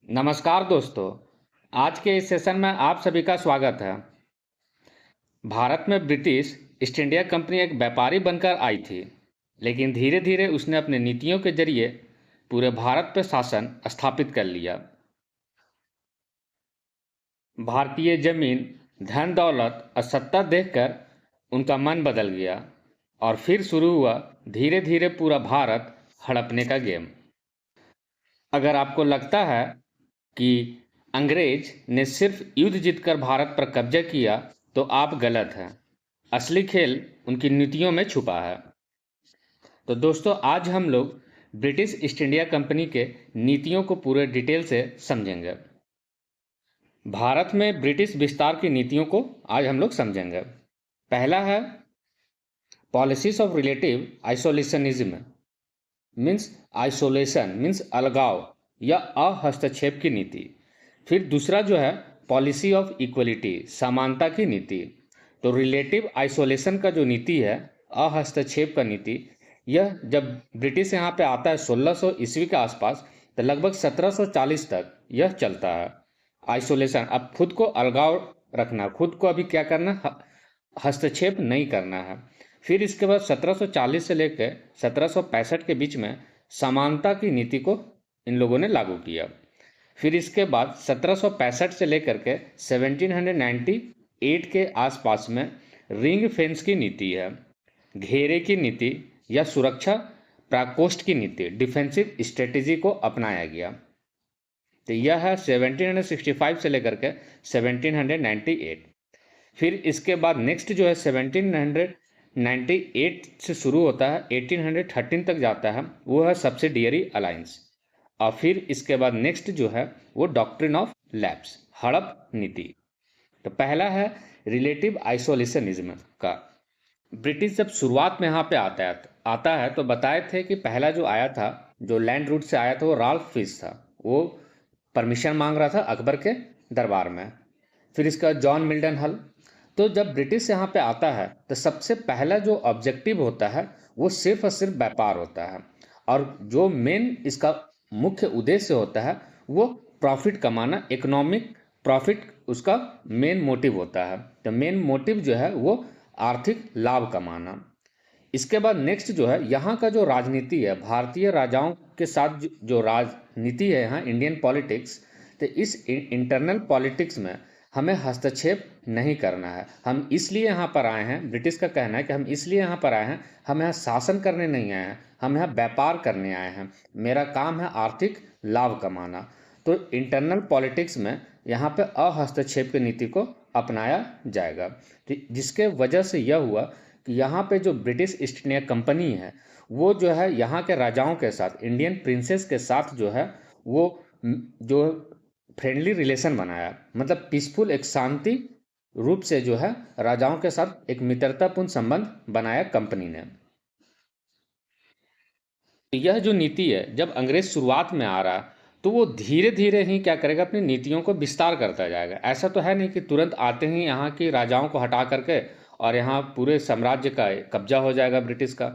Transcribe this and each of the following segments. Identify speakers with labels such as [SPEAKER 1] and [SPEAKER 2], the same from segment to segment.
[SPEAKER 1] नमस्कार दोस्तों। आज के इस सेशन में आप सभी का स्वागत है। भारत में ब्रिटिश ईस्ट इंडिया कंपनी एक व्यापारी बनकर आई थी, लेकिन धीरे धीरे उसने अपनी नीतियों के जरिए पूरे भारत पर शासन स्थापित कर लिया। भारतीय जमीन, धन दौलत और सत्ता देखकर उनका मन बदल गया और फिर शुरू हुआ धीरे धीरे पूरा भारत हड़पने का गेम। अगर आपको लगता है कि अंग्रेज ने सिर्फ युद्ध जीतकर भारत पर कब्जा किया तो आप गलत हैं। असली खेल उनकी नीतियों में छुपा है। तो दोस्तों, आज हम लोग ब्रिटिश ईस्ट इंडिया कंपनी के नीतियों को पूरे डिटेल से समझेंगे। भारत में ब्रिटिश विस्तार की नीतियों को आज हम लोग समझेंगे। पहला है policies of relative isolationism, means isolation means अलगाव या अहस्तक्षेप की नीति। फिर दूसरा जो है पॉलिसी ऑफ इक्वलिटी, समानता की नीति। तो रिलेटिव आइसोलेशन का जो नीति है, अहस्तक्षेप का नीति, यह जब ब्रिटिश यहाँ पे आता है 1600 ईस्वी के आसपास, तो लगभग 1740 तक यह चलता है। आइसोलेशन, अब खुद को अलगाव रखना, खुद को अभी क्या करना, हस्तक्षेप नहीं करना है। फिर इसके बाद 1740 से लेकर 1765 के बीच में समानता की नीति को इन लोगों ने लागू किया। फिर इसके बाद 1765 से लेकर के 1798 के आसपास में रिंग फेंस की नीति है, घेरे की नीति या सुरक्षा प्रकोष्ठ की नीति, डिफेंसिव स्ट्रेटेजी को अपनाया गया। तो यह है 1765 से लेकर के 1798। फिर इसके बाद नेक्स्ट जो है 1798 से शुरू होता है, 1813 तक जाता है, वो है सब्सिडियरी अलायंस। और फिर इसके बाद नेक्स्ट जो है वो डॉक्ट्रिन ऑफ लैप्स, हड़प नीति। तो पहला है रिलेटिव आइसोलेशनिज्म का। ब्रिटिश जब शुरुआत में यहाँ पे आता है तो बताए थे कि पहला जो आया था, जो लैंड रूट से आया था, वो राल्फ फिश था। वो परमिशन मांग रहा था अकबर के दरबार में। फिर इसका जॉन मिल्टन हल। तो जब ब्रिटिश यहाँ पे आता है तो सबसे पहला जो ऑब्जेक्टिव होता है वो सिर्फ और सिर्फ व्यापार होता है, और जो मेन इसका मुख्य उद्देश्य होता है वो प्रॉफिट कमाना, इकोनॉमिक प्रॉफिट उसका मेन मोटिव होता है। तो मेन मोटिव जो है वो आर्थिक लाभ कमाना। इसके बाद नेक्स्ट जो है यहाँ का जो राजनीति है, भारतीय राजाओं के साथ जो राजनीति है यहाँ, इंडियन पॉलिटिक्स, तो इस इंटरनल पॉलिटिक्स में हमें हस्तक्षेप नहीं करना है। हम इसलिए यहाँ पर आए हैं, ब्रिटिश का कहना है कि हम इसलिए यहाँ पर आए हैं, हम यहाँ शासन करने नहीं आए हैं, हम यहाँ व्यापार करने आए हैं, मेरा काम है आर्थिक लाभ कमाना। तो इंटरनल पॉलिटिक्स में यहाँ पे अहस्तक्षेप की नीति को अपनाया जाएगा। तो जिसके वजह से यह हुआ कि यहाँ पे जो ब्रिटिश ईस्ट इंडिया कंपनी है वो जो है यहाँ के राजाओं के साथ, इंडियन प्रिंसेस के साथ जो है वो जो फ्रेंडली रिलेशन बनाया, मतलब पीसफुल, एक शांति रूप से जो है राजाओं के साथ एक मित्रतापूर्ण संबंध बनाया कंपनी ने। यह जो नीति है, जब अंग्रेज शुरुआत में आ रहा तो वो धीरे धीरे ही क्या करेगा, अपनी नीतियों को विस्तार करता जाएगा। ऐसा तो है नहीं कि तुरंत आते ही यहाँ की राजाओं को हटा करके और यहाँ पूरे साम्राज्य का कब्जा हो जाएगा ब्रिटिश का।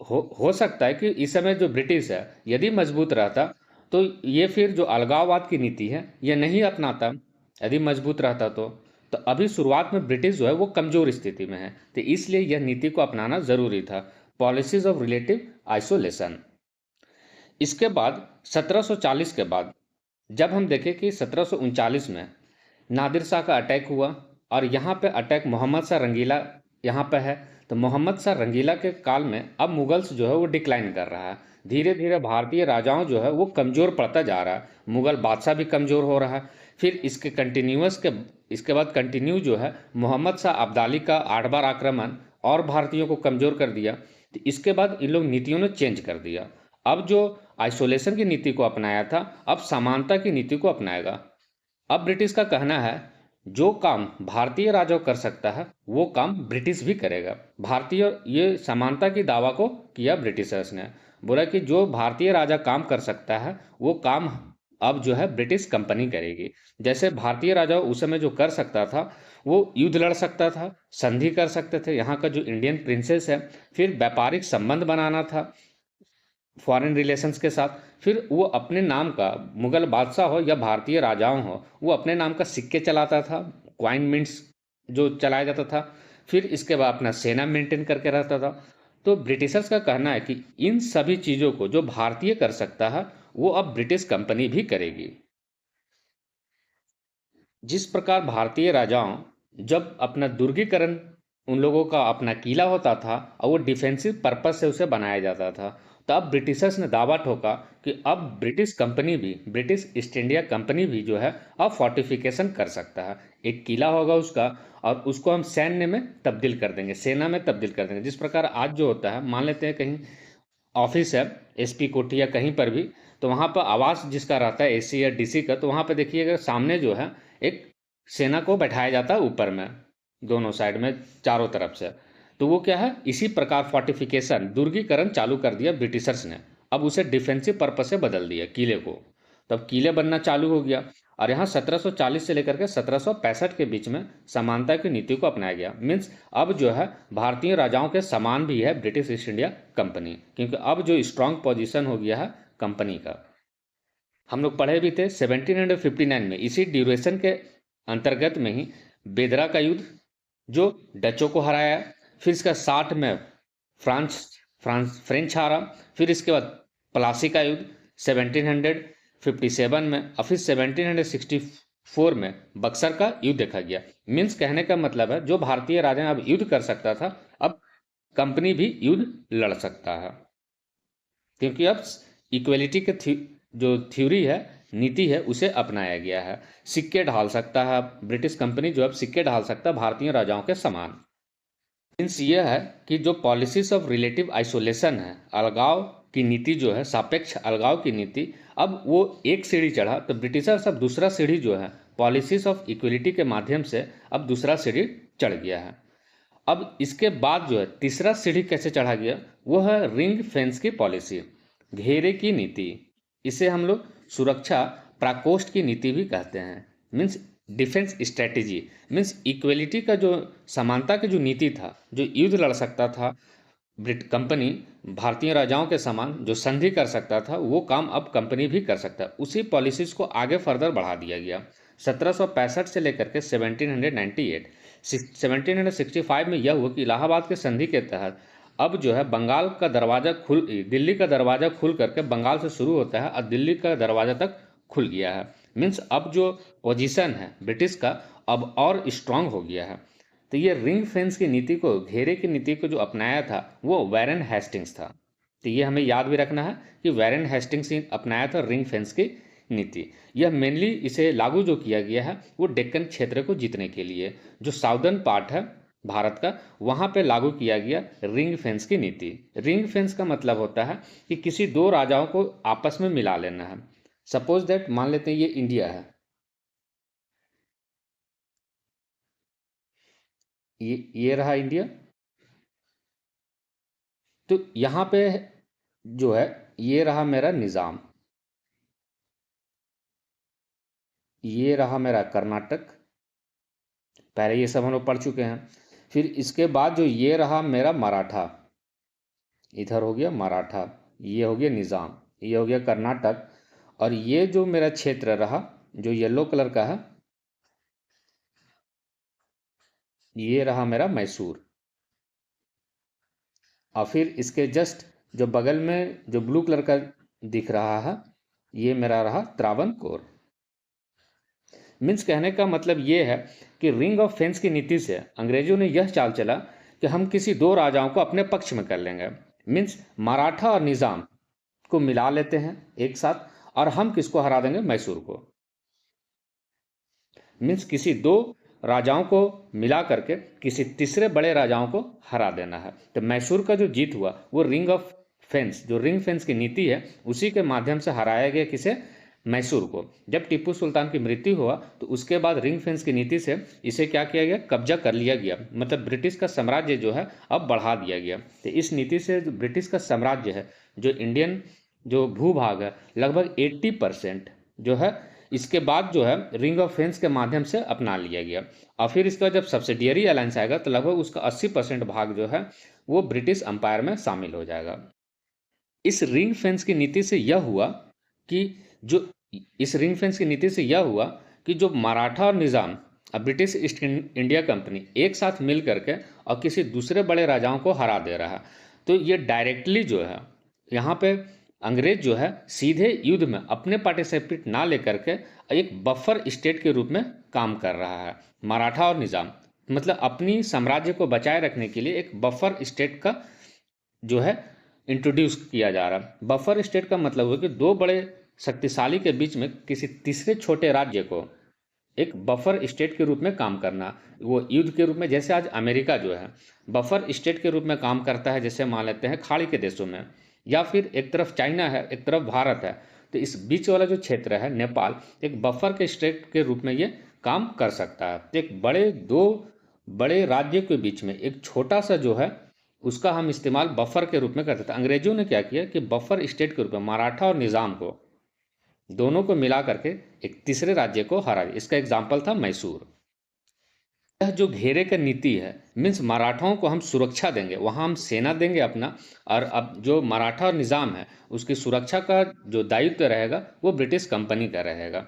[SPEAKER 1] हो सकता है कि इस समय जो ब्रिटिश है यदि मजबूत रहता तो ये फिर जो अलगाववाद की नीति है ये नहीं अपनाता, यदि मजबूत रहता तो अभी शुरुआत में ब्रिटिश जो है वो कमजोर स्थिति में है। तो इसलिए यह नीति को अपनाना जरूरी था, पॉलिसीज ऑफ रिलेटिव आइसोलेशन। इसके बाद 1740 के बाद जब हम देखें कि 1739 में नादिर शाह का अटैक हुआ, और यहाँ पे अटैक मोहम्मद शाह रंगीला यहाँ पे है। तो मोहम्मद शाह रंगीला के काल में अब मुगल्स जो है वो डिक्लाइन कर रहा है, धीरे धीरे भारतीय राजाओं जो है वो कमज़ोर पड़ता जा रहा है, मुगल बादशाह भी कमज़ोर हो रहा है। फिर इसके बाद कंटिन्यू जो है मोहम्मद शाह अब्दाली का 8 बार आक्रमण और भारतीयों को कमज़ोर कर दिया। तो इसके बाद इन लोग नीतियों ने चेंज कर दिया। अब जो आइसोलेशन की नीति को अपनाया था, अब समानता की नीति को अपनाएगा। अब ब्रिटिश का कहना है जो काम भारतीय राजा कर सकता है वो काम ब्रिटिश भी करेगा। भारतीय, ये समानता की दावा को किया ब्रिटिशर्स ने, बोला कि जो भारतीय राजा काम कर सकता है वो काम अब जो है ब्रिटिश कंपनी करेगी। जैसे भारतीय राजा उस समय जो कर सकता था वो युद्ध लड़ सकता था, संधि कर सकते थे यहाँ का जो इंडियन प्रिंसेस है, फिर व्यापारिक संबंध बनाना था, फॉरेन रिलेशंस के साथ। फिर वो अपने नाम का, मुगल बादशाह हो या भारतीय राजाओं हो, वो अपने नाम का सिक्के चलाता था, क्वाइन मिंट्स जो चलाया जाता था। फिर इसके बाद अपना सेना मेंटेन करके रहता था। तो ब्रिटिशर्स का कहना है कि इन सभी चीज़ों को जो भारतीय कर सकता है वो अब ब्रिटिश कंपनी भी करेगी। जिस प्रकार भारतीय राजाओं जब अपना दुर्गीकरण, उन लोगों का अपना किला होता था और वो डिफेंसिव पर्पस से उसे बनाया जाता था, तो अब ब्रिटिशर्स ने दावा ठोका कि अब ब्रिटिश कंपनी भी, ब्रिटिश ईस्ट इंडिया कंपनी भी जो है अब फोर्टिफिकेशन कर सकता है। एक किला होगा उसका और उसको हम सैन्य में तब्दील कर देंगे, सेना में तब्दील कर देंगे। जिस प्रकार आज जो होता है, मान लेते हैं कहीं ऑफिस है, एसपी कोठी या कहीं पर भी, तो वहाँ पर आवास जिसका रहता है एसी या डीसी का, तो वहाँ पर देखिएगा सामने जो है एक सेना को बैठाया जाता है ऊपर में, दोनों साइड में, चारों तरफ से। तो वो क्या है, इसी प्रकार फोर्टिफिकेशन, दुर्गीकरण चालू कर दिया ब्रिटिशर्स ने। अब उसे डिफेंसिव पर्पस से बदल दिया किले को, तब किले बनना चालू हो गया। और यहाँ 1740 से लेकर के 1765 के बीच में समानता की नीति को अपनाया गया। मीन्स अब जो है भारतीय राजाओं के समान भी है ब्रिटिश ईस्ट इंडिया कंपनी, क्योंकि अब जो स्ट्रांग पोजीशन हो गया है कंपनी का। हम लोग पढ़े भी थे 1759 में, इसी ड्यूरेशन के अंतर्गत में ही बेदरा का युद्ध जो डचों को हराया। फिर इसका 60 में फ्रेंच हारा। फिर इसके बाद प्लासी का युद्ध 1757 में, और फिर 1764 में बक्सर का युद्ध देखा गया। मीन्स कहने का मतलब है जो भारतीय राजा अब युद्ध कर सकता था, अब कंपनी भी युद्ध लड़ सकता है, क्योंकि अब इक्वलिटी के जो थ्योरी है, नीति है, उसे अपनाया गया है। सिक्के ढाल सकता है ब्रिटिश कंपनी, जो अब सिक्के ढाल सकता है भारतीय राजाओं के समान। मीन्स यह है कि जो पॉलिसीज ऑफ रिलेटिव आइसोलेशन है, अलगाव की नीति जो है, सापेक्ष अलगाव की नीति, अब वो एक सीढ़ी चढ़ा, तो ब्रिटिशर्स अब दूसरा सीढ़ी जो है पॉलिसीज ऑफ इक्वलिटी के माध्यम से अब दूसरा सीढ़ी चढ़ गया है। अब इसके बाद जो है तीसरा सीढ़ी कैसे चढ़ा गया, वो है रिंग फेंस की पॉलिसी, घेरे की नीति। इसे हम लोग सुरक्षा प्राकोष्ठ की नीति भी कहते हैं। Means defence strategy, means equality का जो, समानता की जो नीति था, जो युद्ध लड़ सकता था ब्रिट कंपनी भारतीय राजाओं के समान, जो संधि कर सकता था, वो काम अब कंपनी भी कर सकता है। उसी पॉलिसीज को आगे फर्दर बढ़ा दिया गया। 1765 से लेकर के 1798, 1765 में यह हुआ कि इलाहाबाद के संधि के तहत अब जो है बंगाल का दरवाज़ा दिल्ली का दरवाज़ा खुल करके बंगाल से शुरू होता है और दिल्ली का दरवाज़ा तक खुल गया है। मीन्स अब जो पोजीशन है ब्रिटिश का अब और स्ट्रांग हो गया है। तो ये रिंग फेंस की नीति को, घेरे की नीति को जो अपनाया था वो वैरन हेस्टिंग्स था। तो ये हमें याद भी रखना है कि वैरन हेस्टिंग्स ने अपनाया था रिंग फेंस की नीति। यह मेनली इसे लागू जो किया गया है वो डेक्कन क्षेत्र को जीतने के लिए, जो साउदर्न पार्ट है भारत का, वहाँ पे लागू किया गया रिंग फेंस की नीति। रिंग फेंस का मतलब होता है कि किसी दो राजाओं को आपस में मिला लेना है। सपोज दैट, मान लेते हैं ये इंडिया है, ये रहा इंडिया। तो यहाँ पे जो है ये रहा मेरा निज़ाम, ये रहा मेरा कर्नाटक, पहले ये सब हम लोग पढ़ चुके हैं। फिर इसके बाद जो ये रहा मेरा मराठा, इधर हो गया मराठा, ये हो गया निज़ाम, ये हो गया कर्नाटक, और ये जो मेरा क्षेत्र रहा जो येलो कलर का है, ये रहा मेरा मैसूर। और फिर इसके जस्ट जो बगल में जो ब्लू कलर का दिख रहा है, ये मेरा रहा त्रावणकोर। मीन्स कहने का मतलब ये है कि रिंग ऑफ फेंस की नीति से अंग्रेजों ने यह चाल चला कि हम किसी दो राजाओं को अपने पक्ष में कर लेंगे। मीन्स मराठा और निज़ाम को मिला लेते हैं एक साथ, और हम किसको हरा देंगे, मैसूर को। मीन्स किसी दो राजाओं को मिला करके किसी तीसरे बड़े राजाओं को हरा देना है। तो मैसूर का जो जीत हुआ वो रिंग ऑफ फेंस, जो रिंग फेंस की नीति है, उसी के माध्यम से हराया गया किसे, मैसूर को। जब टीपू सुल्तान की मृत्यु हुआ तो उसके बाद रिंग फेंस की नीति से इसे क्या किया गया, कब्जा कर लिया गया। मतलब ब्रिटिश का साम्राज्य जो है अब बढ़ा दिया गया। तो इस नीति से जो ब्रिटिश का साम्राज्य है, जो इंडियन जो भूभाग है, लगभग 80% जो है इसके बाद जो है रिंग ऑफ फेंस के माध्यम से अपना लिया गया। और फिर इसका जब सब्सिडियरी अलायंस आएगा तो लगभग उसका 80% भाग जो है वो ब्रिटिश अंपायर में शामिल हो जाएगा। इस रिंग फेंस की नीति से यह हुआ कि जो इस रिंग फेंस की नीति से यह हुआ कि जो मराठा और निज़ाम और ब्रिटिश ईस्ट इंडिया कंपनी एक साथ मिल करके और किसी दूसरे बड़े राजाओं को हरा दे रहा है, तो ये डायरेक्टली जो है यहाँ पे अंग्रेज जो है सीधे युद्ध में अपने पार्टिसिपेट ना लेकर के एक बफर स्टेट के रूप में काम कर रहा है। मराठा और निज़ाम मतलब अपनी साम्राज्य को बचाए रखने के लिए एक बफर स्टेट का जो है इंट्रोड्यूस किया जा रहा है। बफर स्टेट का मतलब है कि दो बड़े शक्तिशाली के बीच में किसी तीसरे छोटे राज्य को एक बफर स्टेट के रूप में काम करना, वो युद्ध के रूप में। जैसे आज अमेरिका जो है बफर स्टेट के रूप में काम करता है, जैसे मान लेते हैं खाड़ी के देशों में, या फिर एक तरफ चाइना है एक तरफ भारत है, तो इस बीच वाला जो क्षेत्र है नेपाल एक बफर के स्टेट के रूप में ये काम कर सकता है। एक दो बड़े राज्य के बीच में एक छोटा सा जो है उसका हम इस्तेमाल बफर के रूप में करते थे। अंग्रेजों ने क्या किया कि बफर स्टेट के रूप में मराठा और निज़ाम को दोनों को मिला करके एक तीसरे राज्य को हरा। इसका एग्जाम्पल था मैसूर। यह जो घेरे का नीति है मीन्स मराठाओं को हम सुरक्षा देंगे, वहाँ हम सेना देंगे अपना, और अब जो मराठा और निज़ाम है उसकी सुरक्षा का जो दायित्व रहेगा वो ब्रिटिश कंपनी का रहेगा,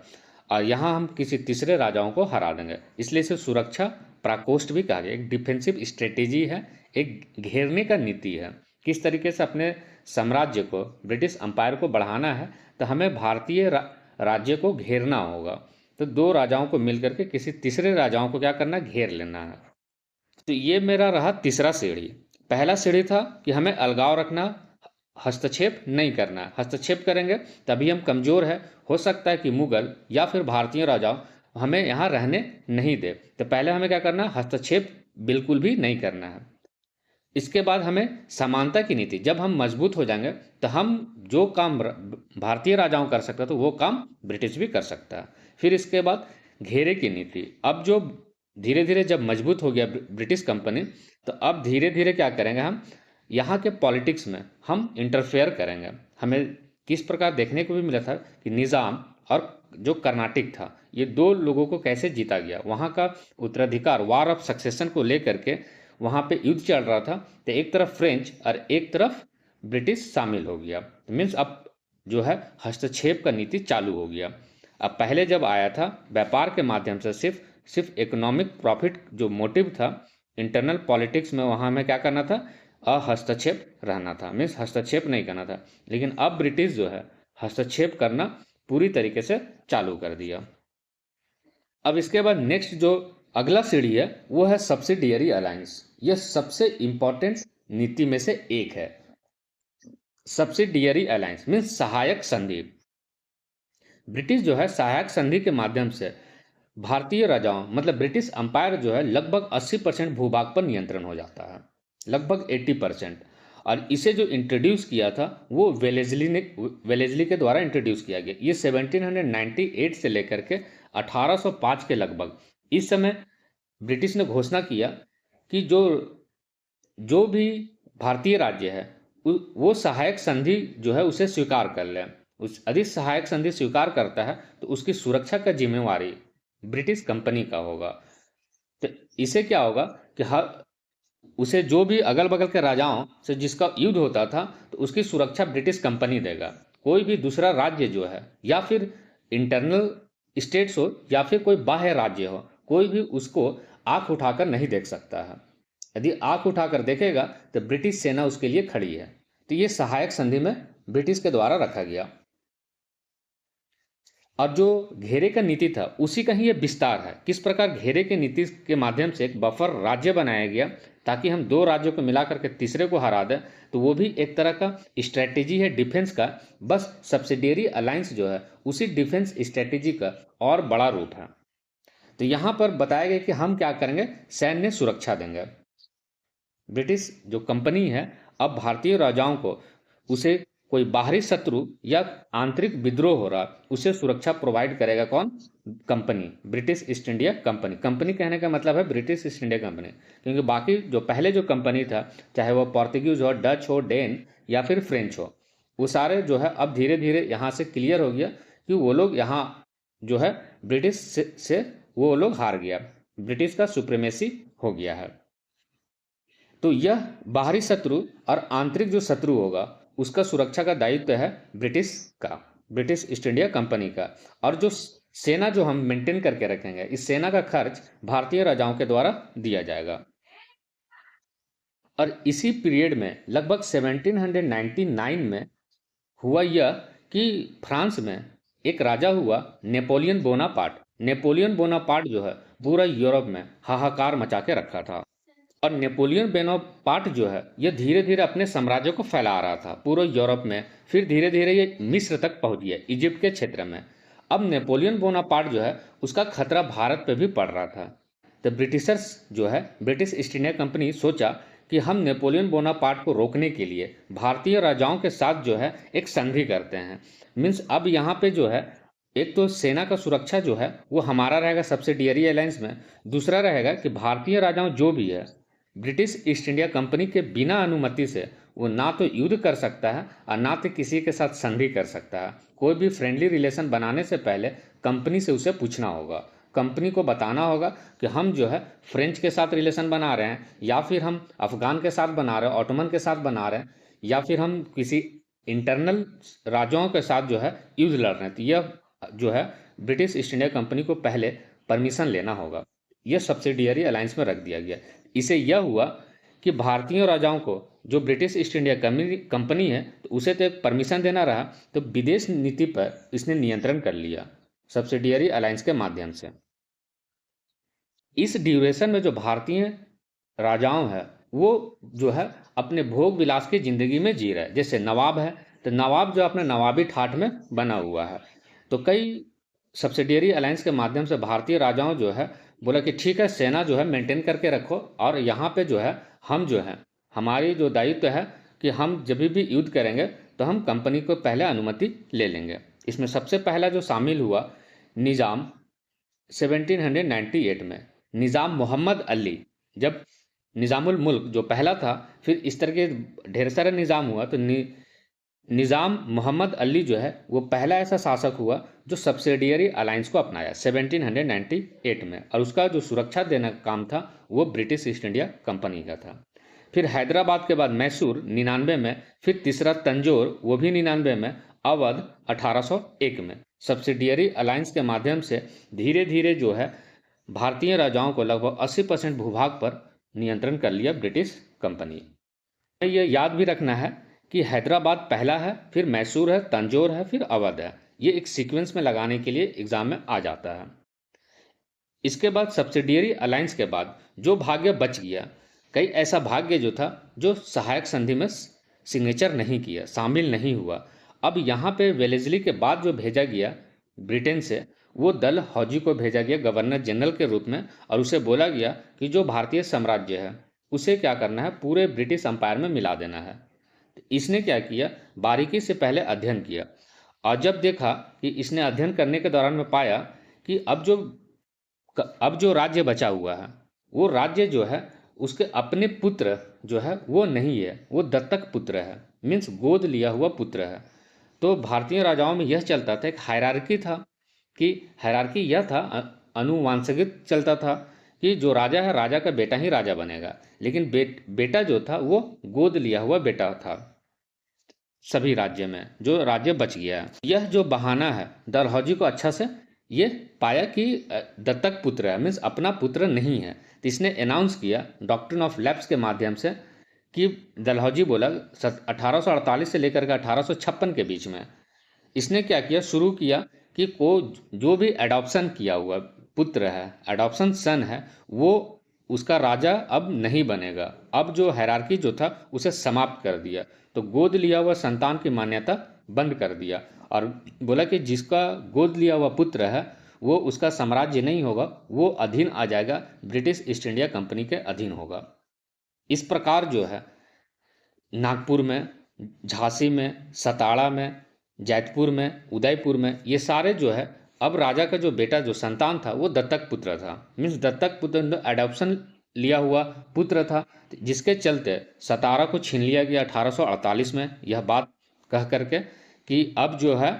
[SPEAKER 1] और यहाँ हम किसी तीसरे राजाओं को हरा देंगे। इसलिए इसे सुरक्षा प्राकोष्ठ भी कहा गया। एक डिफेंसिव स्ट्रेटेजी है, एक घेरने का नीति है। किस तरीके से अपने साम्राज्य को, ब्रिटिश अंपायर को बढ़ाना है, तो हमें भारतीय राज्य को घेरना होगा। तो दो राजाओं को मिलकर के किसी तीसरे राजाओं को क्या करना, घेर लेना है। तो ये मेरा रहा तीसरा सीढ़ी। पहला सीढ़ी था कि हमें अलगाव रखना, हस्तक्षेप नहीं करना। हस्तक्षेप करेंगे तभी हम कमज़ोर है, हो सकता है कि मुगल या फिर भारतीय राजाओं हमें यहाँ रहने नहीं दे। तो पहले हमें क्या करना, हस्तक्षेप बिल्कुल भी नहीं करना है। इसके बाद हमें समानता की नीति, जब हम मजबूत हो जाएंगे तो हम जो काम भारतीय राजाओं कर सकता तो वो काम ब्रिटिश भी कर सकता है। फिर इसके बाद घेरे की नीति। अब जो धीरे धीरे जब मजबूत हो गया ब्रिटिश कंपनी, तो अब धीरे धीरे क्या करेंगे, हम यहाँ के पॉलिटिक्स में हम इंटरफेयर करेंगे। हमें किस प्रकार देखने को भी मिला था कि निज़ाम और जो कर्नाटक था, ये दो लोगों को कैसे जीता गया। वहाँ का उत्तराधिकार, वार ऑफ सक्सेशन को लेकर के वहाँ पे युद्ध चल रहा था, तो एक तरफ फ्रेंच और एक तरफ ब्रिटिश शामिल हो गया। मीन्स अब जो है हस्तक्षेप का नीति चालू हो गया। अब पहले जब आया था व्यापार के माध्यम से सिर्फ इकोनॉमिक प्रॉफिट जो मोटिव था, इंटरनल पॉलिटिक्स में वहाँ हमें क्या करना था, हस्तक्षेप रहना था, मीन्स हस्तक्षेप नहीं करना था। लेकिन अब ब्रिटिश जो है हस्तक्षेप करना पूरी तरीके से चालू कर दिया। अब इसके बाद नेक्स्ट जो अगला सीढ़ी है वो है सब्सिडियरी अलायंस। यह सबसे इंपॉर्टेंट नीति में से एक है। सब्सिडियरी अलायंस मीन्स सहायक संधि। ब्रिटिश जो है सहायक संधि के माध्यम से भारतीय राजाओं मतलब ब्रिटिश अंपायर जो है लगभग 80% भूभाग पर नियंत्रण हो जाता है, लगभग 80%। और इसे जो इंट्रोड्यूस किया था वो वेलेजली के द्वारा इंट्रोड्यूस किया गया। ये 1798 से लेकर के 1805 के लगभग, इस समय ब्रिटिश ने घोषणा किया कि जो भी भारतीय राज्य है वो सहायक संधि जो है उसे स्वीकार कर ले। यदि सहायक संधि स्वीकार करता है तो उसकी सुरक्षा का जिम्मेवारी ब्रिटिश कंपनी का होगा। तो इसे क्या होगा कि उसे जो भी अगल बगल के राजाओं से जिसका युद्ध होता था तो उसकी सुरक्षा ब्रिटिश कंपनी देगा। कोई भी दूसरा राज्य जो है या फिर इंटरनल स्टेट्स हो या फिर कोई बाह्य राज्य हो, कोई भी उसको आंख उठाकर नहीं देख सकता है। यदि आंख उठाकर देखेगा तो ब्रिटिश सेना उसके लिए खड़ी है। तो ये सहायक संधि में ब्रिटिश के द्वारा रखा गया। और जो घेरे का नीति था उसी का ही ये विस्तार है। किस प्रकार घेरे के नीति के माध्यम से एक बफर राज्य बनाया गया ताकि हम दो राज्यों को मिलाकर के तीसरे को हरा दें। तो वो भी एक तरह का स्ट्रेटेजी है डिफेंस का। बस सब्सिडियरी अलायंस जो है उसी डिफेंस स्ट्रेटेजी का और बड़ा रूप है। तो यहाँ पर बताया गया कि हम क्या करेंगे, सैन्य सुरक्षा देंगे। ब्रिटिश जो कंपनी है अब भारतीय राजाओं को उसे कोई बाहरी शत्रु या आंतरिक विद्रोह हो रहा उसे सुरक्षा प्रोवाइड करेगा। कौन? Company, British east India company. Company कहने का मतलब है ब्रिटिश ईस्ट इंडिया कंपनी, क्योंकि बाकी जो पहले जो कंपनी था चाहे वो पोर्तुगीज हो, डच हो, डेन या फिर फ्रेंच हो, वो सारे जो है अब धीरे धीरे यहाँ से क्लियर हो गया कि वो लोग यहाँ जो है ब्रिटिश से वो लोग हार गया, ब्रिटिश का सुप्रीमेसी हो गया है। तो यह बाहरी शत्रु और आंतरिक जो शत्रु होगा उसका सुरक्षा का दायित्व है ब्रिटिश का, ब्रिटिश ईस्ट इंडिया कंपनी का। और जो सेना जो हम मेंटेन करके रखेंगे, इस सेना का खर्च भारतीय राजाओं के द्वारा दिया जाएगा। और इसी पीरियड में लगभग 1799 में हुआ यह कि फ्रांस में एक राजा हुआ नेपोलियन बोनापार्ट। नेपोलियन बोनापार्ट जो है पूरा यूरोप में हाहाकार मचा के रखा था। और नेपोलियन बोनापार्ट जो है यह धीरे धीरे अपने साम्राज्य को फैला रहा था पूरे यूरोप में। फिर धीरे धीरे ये मिस्र तक पहुंच गया, इजिप्ट के क्षेत्र में। अब नेपोलियन बोनापार्ट जो है उसका खतरा भारत पे भी पड़ रहा था। तो ब्रिटिशर्स जो है, ब्रिटिश ईस्ट इंडिया कंपनी सोचा कि हम नेपोलियन बोनापार्ट को रोकने के लिए भारतीय राजाओं के साथ जो है एक संधि करते हैं। मीन्स अब यहाँ पे जो है एक तो सेना का सुरक्षा जो है वो हमारा रहेगा सब्सिडियरी अलायंस में, दूसरा रहेगा कि भारतीय राजाओं जो भी है ब्रिटिश ईस्ट इंडिया कंपनी के बिना अनुमति से वो ना तो युद्ध कर सकता है और ना तो किसी के साथ संधि कर सकता है। कोई भी फ्रेंडली रिलेशन बनाने से पहले कंपनी से उसे पूछना होगा, कंपनी को बताना होगा कि हम जो है फ्रेंच के साथ रिलेशन बना रहे हैं, या फिर हम अफगान के साथ बना रहे हैं, ऑटोमन के साथ बना रहे हैं, या फिर हम किसी इंटरनल राजाओं के साथ जो है युद्ध लड़ रहे हैं। तो यह जो है ब्रिटिश ईस्ट इंडिया कंपनी को पहले परमिशन लेना होगा। यह सब्सिडियरी अलायंस में रख दिया गया। इसे यह हुआ कि भारतीय राजाओं को जो ब्रिटिश ईस्ट इंडिया कंपनी है तो उसे तो एक परमिशन देना रहा, तो विदेश नीति पर इसने नियंत्रण कर लिया सब्सिडियरी अलायंस के माध्यम से। इस ड्यूरेशन में जो भारतीय राजाओं है वो जो है अपने भोग विलास की जिंदगी में जी रहे हैं। जैसे नवाब है तो नवाब जो अपने नवाबी ठाठ में बना हुआ है। तो कई सब्सिडियरी अलायंस के माध्यम से भारतीय राजाओं जो है बोला कि ठीक है, सेना जो है मेंटेन करके रखो, और यहाँ पे जो है हम जो है हमारी जो दायित्व है कि हम जब भी युद्ध करेंगे तो हम कंपनी को पहले अनुमति ले लेंगे। इसमें सबसे पहला जो शामिल हुआ निज़ाम 1798 में, निज़ाम मोहम्मद अली। जब निज़ामुल मुल्क जो पहला था, फिर इस तरह के ढेर सारे निज़ाम हुआ, तो निज़ाम मोहम्मद अली जो है वो पहला ऐसा शासक हुआ जो सब्सिडियरी अलायंस को अपनाया 1798 में। और उसका जो सुरक्षा देना काम था वो ब्रिटिश ईस्ट इंडिया कंपनी का था। फिर हैदराबाद के बाद मैसूर 99 में, फिर तीसरा तंजौर वो भी 99 में, अवध 1801 में। सब्सिडियरी अलायंस के माध्यम से धीरे धीरे जो है भारतीय राजाओं को लगभग 80% भूभाग पर नियंत्रण कर लिया ब्रिटिश कंपनी। ये याद भी रखना है कि हैदराबाद पहला है, फिर मैसूर है, तंजौर है, फिर अवध है। ये एक सीक्वेंस में लगाने के लिए एग्जाम में आ जाता है। इसके बाद सब्सिडियरी अलायंस के बाद जो भाग्य बच गया, कई ऐसा भाग्य जो था जो सहायक संधि में सिग्नेचर नहीं किया, शामिल नहीं हुआ। अब यहाँ पे वेलेस्ली के बाद जो भेजा गया ब्रिटेन से, वो दल हौजी को भेजा गया गवर्नर जनरल के रूप में, और उसे बोला गया कि जो भारतीय साम्राज्य है उसे क्या करना है, पूरे ब्रिटिश अंपायर में मिला देना है। इसने क्या किया, बारीकी से पहले अध्ययन किया, और जब देखा कि इसने अध्ययन करने के दौरान में पाया कि अब जो राज्य बचा हुआ है वो राज्य जो है उसके अपने पुत्र जो है वो नहीं है, वो दत्तक पुत्र है, मीन्स गोद लिया हुआ पुत्र है। तो भारतीय राजाओं में यह चलता था, एक हायरार्की था, कि हायरार्की यह था, अनुवांशिक चलता था कि जो राजा है राजा का बेटा ही राजा बनेगा, लेकिन बेटा जो था वो गोद लिया हुआ बेटा था सभी राज्य में, जो राज्य बच गया। यह जो बहाना है डलहौजी को अच्छा से ये पाया कि दत्तक पुत्र है, मीन्स अपना पुत्र नहीं है। तो इसने अनाउंस किया डॉक्ट्रिन ऑफ लैप्स के माध्यम से कि डलहौजी बोला 1848 से लेकर के 1856 के बीच में इसने क्या किया, शुरू किया कि जो भी एडॉप्शन किया हुआ पुत्र है, एडॉप्शन सन है, वो उसका राजा अब नहीं बनेगा। अब जो हायरार्की जो था उसे समाप्त कर दिया। तो गोद लिया हुआ संतान की मान्यता बंद कर दिया, और बोला कि जिसका गोद लिया हुआ पुत्र है वो उसका साम्राज्य नहीं होगा, वो अधीन आ जाएगा, ब्रिटिश ईस्ट इंडिया कंपनी के अधीन होगा। इस प्रकार जो है नागपुर में, झांसी में, सताड़ा में, जैतपुर में, उदयपुर में, ये सारे जो है अब राजा का जो बेटा जो संतान था वो दत्तक पुत्र था, मीन्स दत्तक पुत्र एडॉप्शन लिया हुआ पुत्र था, जिसके चलते सतारा को छीन लिया गया 1848 में, यह बात कह करके कि अब जो है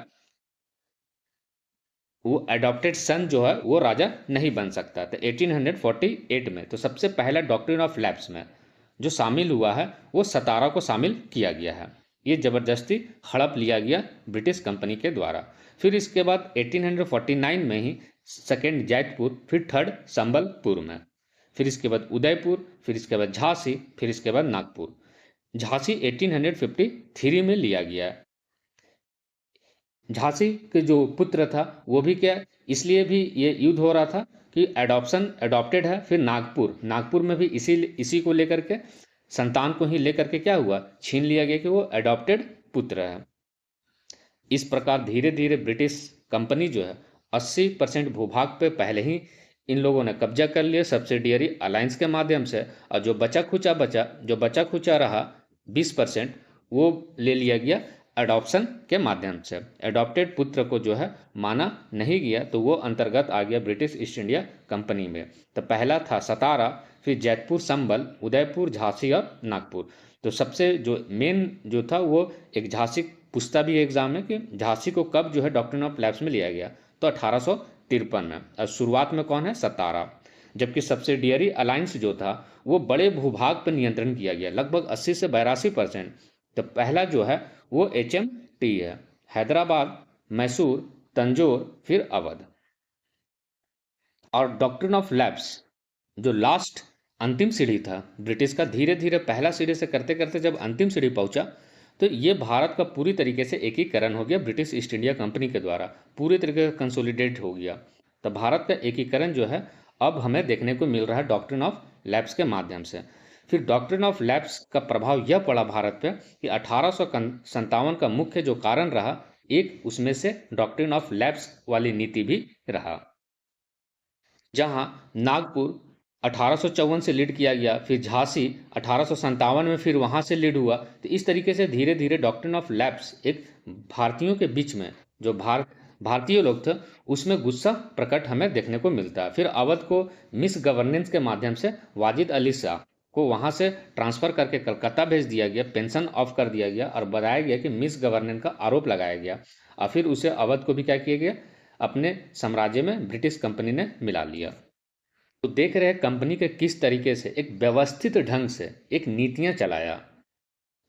[SPEAKER 1] वो एडॉप्टेड सन जो है वो राजा नहीं बन सकता था 1848 में। तो सबसे पहला डॉक्ट्रिन ऑफ लैप्स में जो शामिल हुआ है वो सतारा को शामिल किया गया है। ये ज़बरदस्ती हड़प लिया गया ब्रिटिश कंपनी के द्वारा। फिर इसके बाद 1849 में ही सेकेंड जैतपुर, फिर थर्ड संबलपुर में, फिर इसके बाद उदयपुर, फिर इसके बाद झांसी, फिर इसके बाद नागपुर। झांसी 1853 में लिया गया है। झांसी के जो पुत्र था वो भी क्या, इसलिए भी ये युद्ध हो रहा था कि अडॉप्टेड है। फिर नागपुर में भी इसी को लेकर के, संतान को ही लेकर के क्या हुआ, छीन लिया गया कि वो अडॉप्टेड पुत्र है। इस प्रकार धीरे धीरे ब्रिटिश कंपनी जो है 80% भूभाग पे पहले ही इन लोगों ने कब्जा कर लिया सब्सिडियरी अलायंस के माध्यम से, और जो बचा खुचा रहा 20% वो ले लिया गया अडॉप्शन के माध्यम से। अडॉप्टेड पुत्र को जो है माना नहीं गया, तो वो अंतर्गत आ गया ब्रिटिश ईस्ट इंडिया कंपनी में। तो पहला था सतारा, फिर जैतपुर, संबल, उदयपुर, झांसी और नागपुर। तो सबसे जो मेन जो था वो एक झांसी पूछता भी एग्जाम में कि झांसी को कब जो है डॉक्ट्रिन ऑफ लैप्स में लिया गया, तो 1853 में। और शुरुआत में कौन है, सतारा। जबकि सब्सिडियरी अलायंस जो था वो बड़े भूभाग पर नियंत्रण किया गया, लगभग 80 से 82%। तो पहला जो है वो HMT है, हैदराबाद, मैसूर, तंजौर, फिर अवध। और डॉक्ट्रिन ऑफ लैप्स जो लास्ट अंतिम सीढ़ी था ब्रिटिश का, धीरे धीरे पहला सीढ़ी से करते करते जब अंतिम सीढ़ी पहुंचा, तो ये भारत का पूरी तरीके से एकीकरण हो गया ब्रिटिश ईस्ट इंडिया कंपनी के द्वारा, पूरी तरीके से कंसोलिडेट हो गया। तो भारत का एकीकरण जो है अब हमें देखने को मिल रहा है डॉक्ट्रिन ऑफ लैप्स के माध्यम से। फिर डॉक्ट्रिन ऑफ लैप्स का प्रभाव यह पड़ा भारत पे कि 1857 का मुख्य जो कारण रहा, एक उसमें से डॉक्ट्रिन ऑफ लैप्स वाली नीति भी रहा, जहां नागपुर 1854 से लीड किया गया, फिर झांसी 1857 में फिर वहां से लीड हुआ। तो इस तरीके से धीरे धीरे डॉक्ट्रिन ऑफ लैप्स एक भारतीयों के बीच में जो भारतीय लोग थे उसमें गुस्सा प्रकट हमें देखने को मिलता है। फिर अवध को मिस गवर्नेंस के माध्यम से वाजिद अली शाह को वहां से ट्रांसफर करके कलकत्ता भेज दिया गया, पेंशन ऑफ कर दिया गया और बताया गया कि मिस गवर्नेंस का आरोप लगाया गया। और फिर उसे अवध को भी क्या किया गया, अपने साम्राज्य में ब्रिटिश कंपनी ने मिला लिया। तो देख रहे हैं कंपनी के किस तरीके से एक व्यवस्थित ढंग से एक नीतियां चलाया,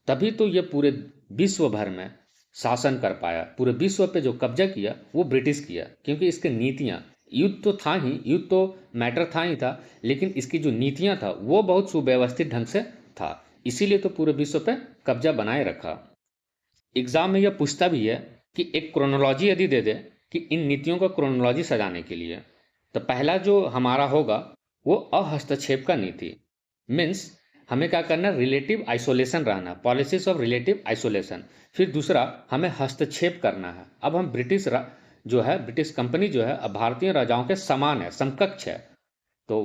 [SPEAKER 1] तभी तो ये पूरे विश्व भर में शासन कर पाया। पूरे विश्व पे जो कब्जा किया वो ब्रिटिश किया, क्योंकि इसके नीतियां, युद्ध तो था ही, युद्ध तो मैटर था ही था, लेकिन इसकी जो नीतियां था वो बहुत सुव्यवस्थित ढंग से था, इसीलिए तो पूरे विश्व पे कब्जा बनाए रखा। एग्जाम में यह पूछता भी है कि एक क्रोनोलॉजी यदि दे दे कि इन नीतियों का क्रोनोलॉजी सजाने के लिए, तो पहला जो हमारा होगा वो अहस्तक्षेप का नीति। मीन्स हमें क्या करना, रिलेटिव आइसोलेशन रहना, पॉलिसीज ऑफ रिलेटिव आइसोलेशन। फिर दूसरा हमें हस्तक्षेप करना है। अब हम ब्रिटिश कंपनी जो है अब भारतीय राजाओं के समान है, समकक्ष है, तो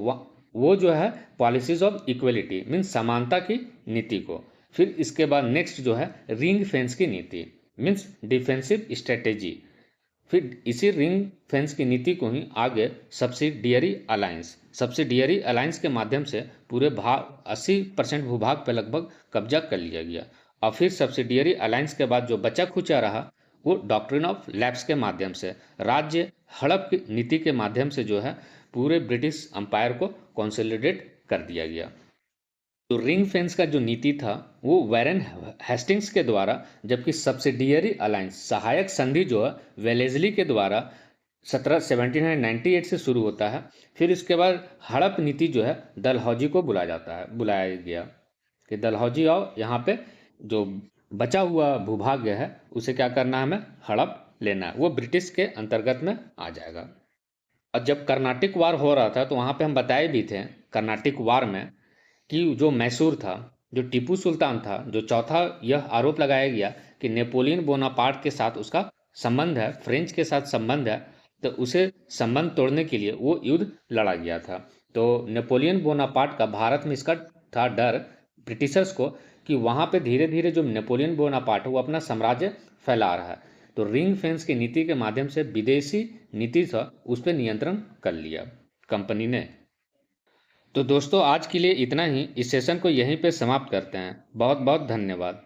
[SPEAKER 1] वो जो है पॉलिसीज ऑफ इक्वलिटी मीन्स समानता की नीति को। फिर इसके बाद नेक्स्ट जो है रिंग फेंस की नीति मीन्स डिफेंसिव स्ट्रेटेजी। फिर इसी रिंग फेंस की नीति को ही आगे सब्सिडियरी अलायंस के माध्यम से पूरे 80% भूभाग पर लगभग कब्जा कर लिया गया। और फिर सब्सिडियरी अलायंस के बाद जो बचा खुचा रहा वो डॉक्ट्रिन ऑफ लैप्स के माध्यम से, राज्य हड़प की नीति के माध्यम से जो है पूरे ब्रिटिश अंपायर को कंसोलिडेट कर दिया गया। तो रिंग फेंस का जो नीति था वो वैरन हेस्टिंग्स के द्वारा, जबकि सब्सिडियरी अलायंस सहायक संधि जो है वेलेस्ली के द्वारा 1798 से शुरू होता है। फिर इसके बाद हड़प नीति जो है डलहौजी को बुलाया गया कि डलहौजी आओ, यहाँ पे जो बचा हुआ भूभाग्य है उसे क्या करना है, हमें हड़प लेना है, वो ब्रिटिश के अंतर्गत में आ जाएगा। और जब कर्नाटिक वार हो रहा था तो वहाँ पे हम बताए भी थे कर्नाटिक वार में कि जो मैसूर था, जो टीपू सुल्तान था, जो चौथा यह आरोप लगाया गया कि नेपोलियन बोनापार्ट के साथ उसका संबंध है, फ्रेंच के साथ संबंध है, तो उसे संबंध तोड़ने के लिए वो युद्ध लड़ा गया था। तो नेपोलियन बोनापार्ट का भारत में इसका था डर ब्रिटिशर्स को कि वहाँ पे धीरे धीरे जो नेपोलियन बोनापार्ट वो अपना साम्राज्य फैला रहा है। तो रिंग फेंस की नीति के माध्यम से विदेशी नीति था उस पर नियंत्रण कर लिया कंपनी ने। तो दोस्तों आज के लिए इतना ही, इस सेशन को यहीं पे समाप्त करते हैं। बहुत बहुत धन्यवाद।